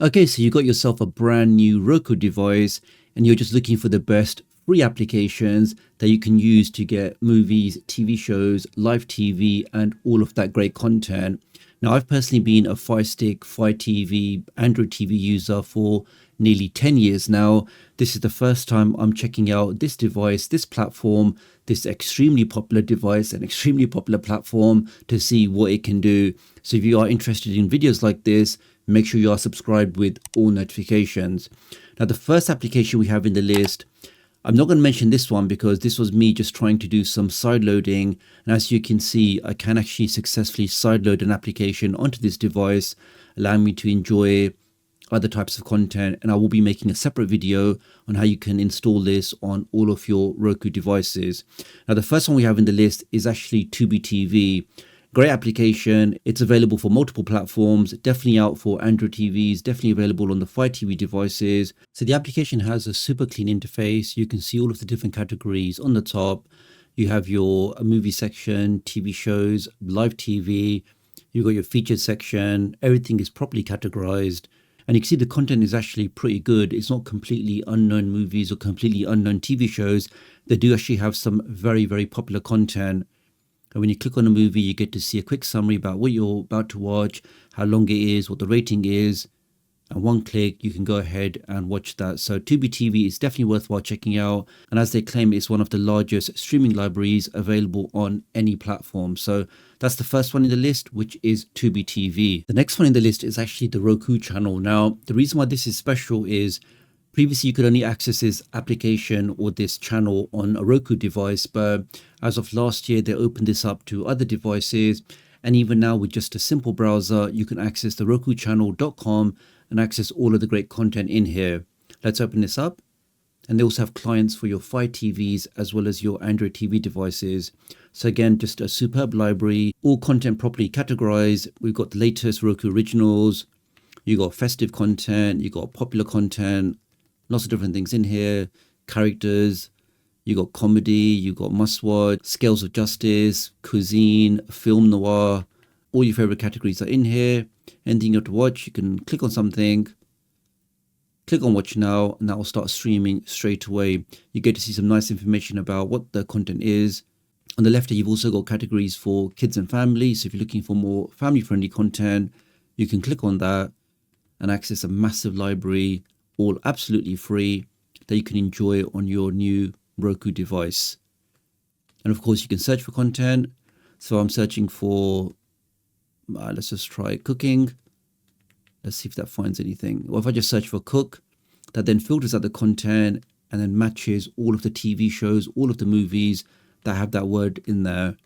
Okay, so you got yourself a brand new Roku device and you're just looking for the best free applications that you can use to get movies, TV shows, live TV, and all of that great content. Now, I've personally been a Fire Stick, Fire TV, Android TV user for nearly 10 years now. This is the first time I'm checking out this device, this platform, this extremely popular device, an extremely popular platform to see what it can do. So if you are interested in videos like this, make sure you are subscribed with all notifications. Now, the first application we have in the list, I'm not going to mention this one because this was me just trying to do some side loading. And as you can see, I can actually successfully side load an application onto this device, allowing me to enjoy other types of content. And I will be making a separate video on how you can install this on all of your Roku devices. Now, the first one we have in the list is actually Tubi TV. Great application. It's available for multiple platforms, definitely out for Android TVs, definitely available on the Fire TV devices. So the application has a super clean interface. You can see all of the different categories on the top. You have your movie section, TV shows, live TV. You've got your featured section. Everything is properly categorized. And you can see the content is actually pretty good. It's not completely unknown movies or completely unknown TV shows. They do actually have some very, very popular content. And when you click on a movie, you get to see a quick summary about what you're about to watch, how long it is, what the rating is. And one click, you can go ahead and watch that. So Tubi TV is definitely worthwhile checking out. And as they claim, it's one of the largest streaming libraries available on any platform. So that's the first one in the list, which is Tubi TV. The next one in the list is actually the Roku channel. Now, the reason why this is special is previously, you could only access this application or this channel on a Roku device, but as of last year, they opened this up to other devices. And even now, with just a simple browser, you can access the RokuChannel.com and access all of the great content in here. Let's open this up. And they also have clients for your Fire TVs as well as your Android TV devices. So again, just a superb library, all content properly categorized. We've got the latest Roku originals. You got festive content, you got popular content, lots of different things in here, characters, you got comedy, you got must-watch, scales of justice, cuisine, film noir, all your favorite categories are in here. Anything you have to watch, you can click on something, click on watch now, and that will start streaming straight away. You get to see some nice information about what the content is. On the left here, you've also got categories for kids and family. So if you're looking for more family-friendly content, you can click on that and access a massive library, all absolutely free, that you can enjoy on your new Roku device. And of course, you can search for content. So I'm searching for, let's just try cooking. Let's see if that finds anything. Or if I just search for cook, that then filters out the content and then matches all of the TV shows, all of the movies that have that word in there.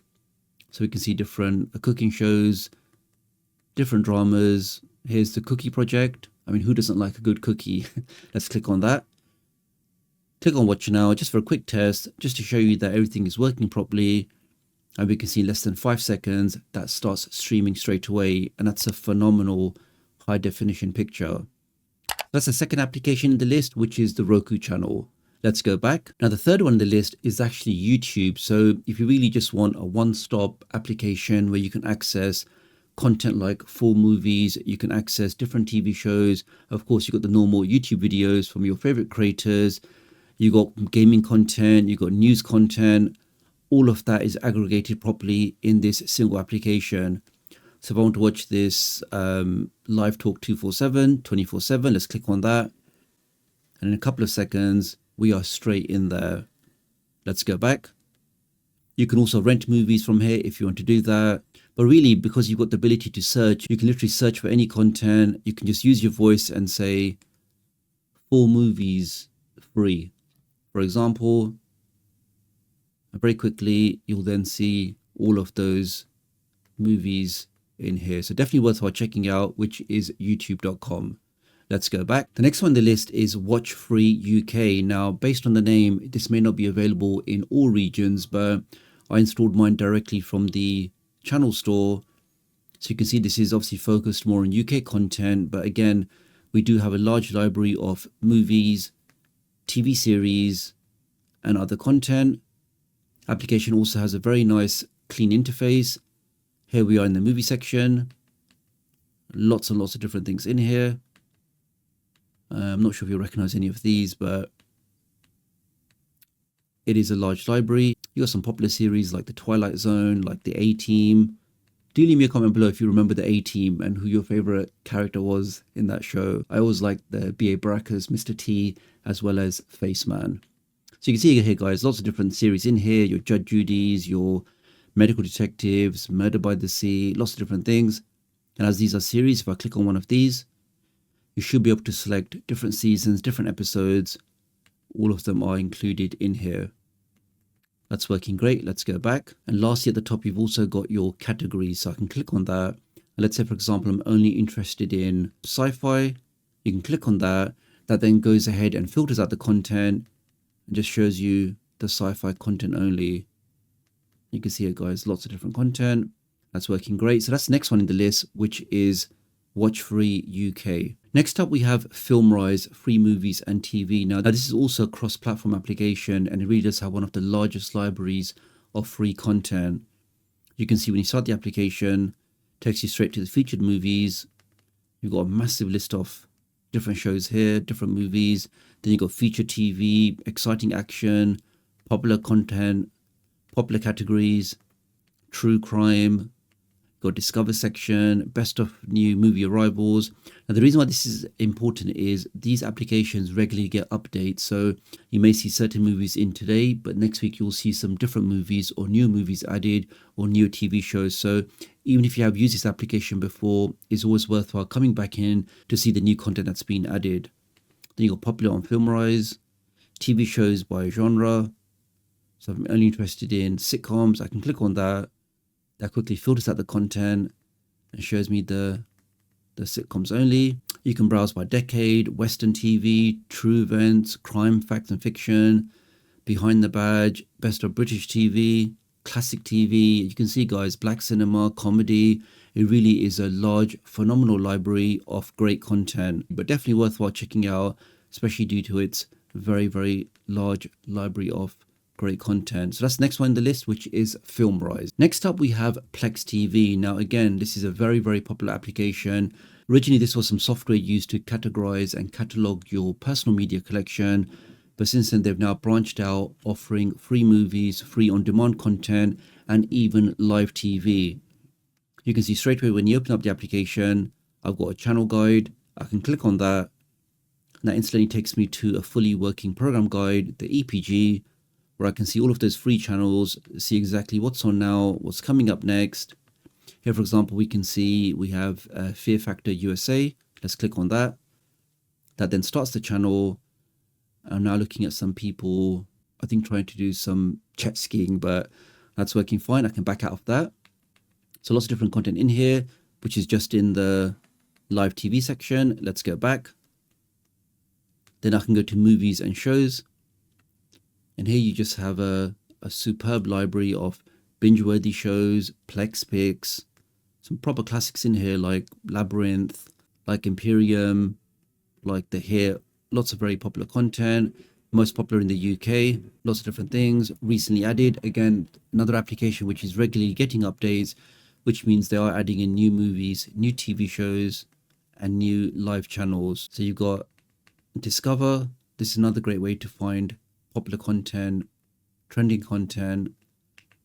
So we can see different cooking shows, different dramas. Here's the cookie project. I mean, who doesn't like a good cookie? Let's click on that. Click on watch now, just for a quick test, just to show you that everything is working properly. And we can see in less than 5 seconds, that starts streaming straight away. And that's a phenomenal high definition picture. That's the second application in the list, which is the Roku channel. Let's go back. Now, the third one on the list is actually YouTube. So if you really just want a one-stop application where you can access content like full movies, you can access different TV shows. Of course, you got the normal YouTube videos from your favorite creators. You got gaming content, you got news content. All of that is aggregated properly in this single application. So if I want to watch this live talk 247, 24/7, let's click on that. And in a couple of seconds, we are straight in there. Let's go back. You can also rent movies from here if you want to do that. But really, because you've got the ability to search, you can literally search for any content. You can just use your voice and say, 4 movies free. For example, very quickly, you'll then see all of those movies in here. So definitely worthwhile checking out, which is youtube.com. Let's go back. The next one on the list is Watch Free UK. Now, based on the name, this may not be available in all regions, but I installed mine directly from the channel store. So you can see this is obviously focused more on UK content, but again, we do have a large library of movies, TV series, and other content. Application also has a very nice clean interface. Here we are in the movie section. Lots and lots of different things in here. I'm not sure if you recognize any of these, but it is a large library. You got some popular series like The Twilight Zone, like The A-Team. Do leave me a comment below if you remember The A-Team and who your favorite character was in that show. I always liked the B.A. Baracus, Mr. T, as well as Face Man. So you can see here, guys, lots of different series in here. Your Judge Judy's, your medical detectives, Murder by the Sea, lots of different things. And as these are series, if I click on one of these, you should be able to select different seasons, different episodes. All of them are included in here. That's working great. Let's go back. And lastly, at the top, you've also got your categories. So I can click on that. And let's say, for example, I'm only interested in sci-fi. You can click on that. That then goes ahead and filters out the content and just shows you the sci-fi content only. You can see it, guys, lots of different content. That's working great. So that's the next one in the list, which is Watch Free UK. Next up, we have FilmRise, free movies and TV. Now, this is also a cross-platform application, and it really does have one of the largest libraries of free content. You can see when you start the application, it takes you straight to the featured movies. You've got a massive list of different shows here, different movies. Then you've got featured TV, exciting action, popular content, popular categories, true crime, got Discover section, best of new movie arrivals. Now, the reason why this is important is these applications regularly get updates. So you may see certain movies in today, but next week you'll see some different movies or new movies added or new TV shows. So even if you have used this application before, it's always worthwhile coming back in to see the new content that's been added. Then you got popular on FilmRise, TV shows by genre. So if I'm only interested in sitcoms, I can click on that. That quickly filters out the content and shows me the sitcoms only. You can browse by decade, Western TV, true events, crime, facts and fiction, behind the badge, best of British TV, classic TV. You can see, guys, black cinema, comedy. It really is a large, phenomenal library of great content, but definitely worthwhile checking out, especially due to its very, very large library of great content. So that's the next one in the list, which is FilmRise. Next up, we have Plex TV. Now, again, this is a very, very popular application. Originally, this was some software used to categorize and catalog your personal media collection. But since then, they've now branched out, offering free movies, free on-demand content, and even live TV. You can see straight away when you open up the application, I've got a channel guide. I can click on that. And that instantly takes me to a fully working program guide, the EPG, where I can see all of those free channels, see exactly what's on now, what's coming up next. Here, for example, we can see we have Fear Factor USA. Let's click on that. That then starts the channel. I'm now looking at some people, I think, trying to do some jet skiing, but that's working fine. I can back out of that. So lots of different content in here, which is just in the live TV section. Let's go back. Then I can go to movies and shows. And here you just have a superb library of binge-worthy shows, Plex picks, some proper classics in here like Labyrinth, like Imperium, like The Hit, lots of very popular content, most popular in the UK, lots of different things, recently added. Again, another application which is regularly getting updates, which means they are adding in new movies, new TV shows, and new live channels. So you've got Discover. This is another great way to find popular content, trending content,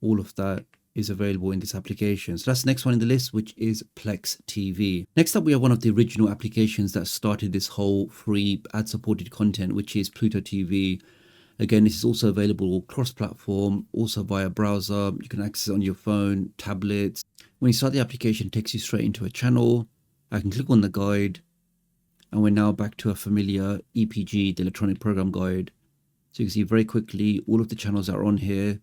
all of that is available in this application. So that's the next one in the list, which is Plex TV. Next up, we have one of the original applications that started this whole free ad-supported content, which is Pluto TV. Again, this is also available cross-platform, also via browser. You can access it on your phone, tablets. When you start the application, it takes you straight into a channel. I can click on the guide, and we're now back to a familiar EPG, the electronic program guide. So you can see very quickly all of the channels that are on here.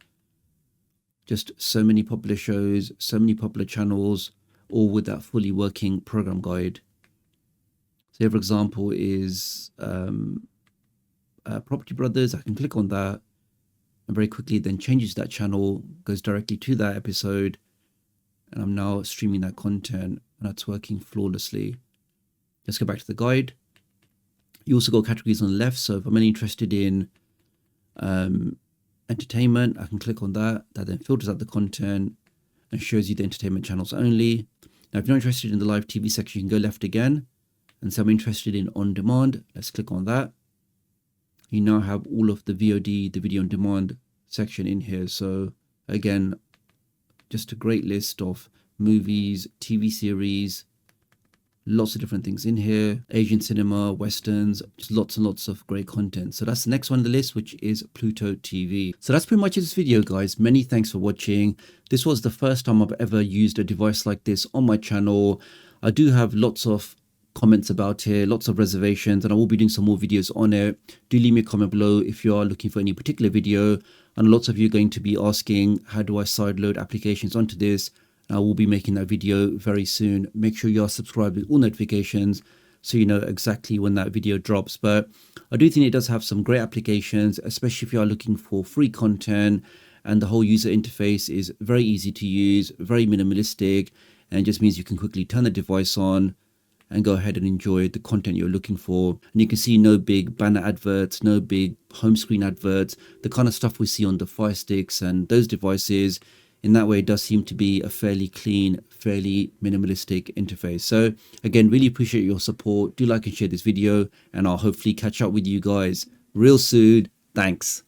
Just so many popular shows, so many popular channels, all with that fully working program guide. So here, for example, is Property Brothers. I can click on that and very quickly then changes that channel, goes directly to that episode. And I'm now streaming that content, and that's working flawlessly. Let's go back to the guide. You also got categories on the left. So if I'm only interested in entertainment, I can click on that. That then filters out the content and shows you the entertainment channels only. Now, if you're not interested in the live TV section, you can go left again, And so I'm interested in on demand. Let's click on that. You now have all of the VOD, the video on demand section in here. So again, just a great list of movies, TV series, lots of different things in here, Asian cinema, westerns, just lots and lots of great content. So that's the next one on the list, which is Pluto TV. So that's pretty much this video, guys. Many thanks for watching. This was the first time I've ever used a device like this on my channel. I do have lots of comments about it, lots of reservations, and I will be doing some more videos on it. Do leave me a comment below if you are looking for any particular video. And lots of you are going to be asking, how do I sideload applications onto this? I will be making that video very soon. Make sure you are subscribed with all notifications so you know exactly when that video drops. But I do think it does have some great applications, especially if you are looking for free content, and the whole user interface is very easy to use, very minimalistic, and just means you can quickly turn the device on and go ahead and enjoy the content you're looking for. And you can see no big banner adverts, no big home screen adverts, the kind of stuff we see on the Fire Sticks and those devices. In that way, it does seem to be a fairly clean, fairly minimalistic interface. So again, really appreciate your support. Do like and share this video, and I'll hopefully catch up with you guys real soon. Thanks.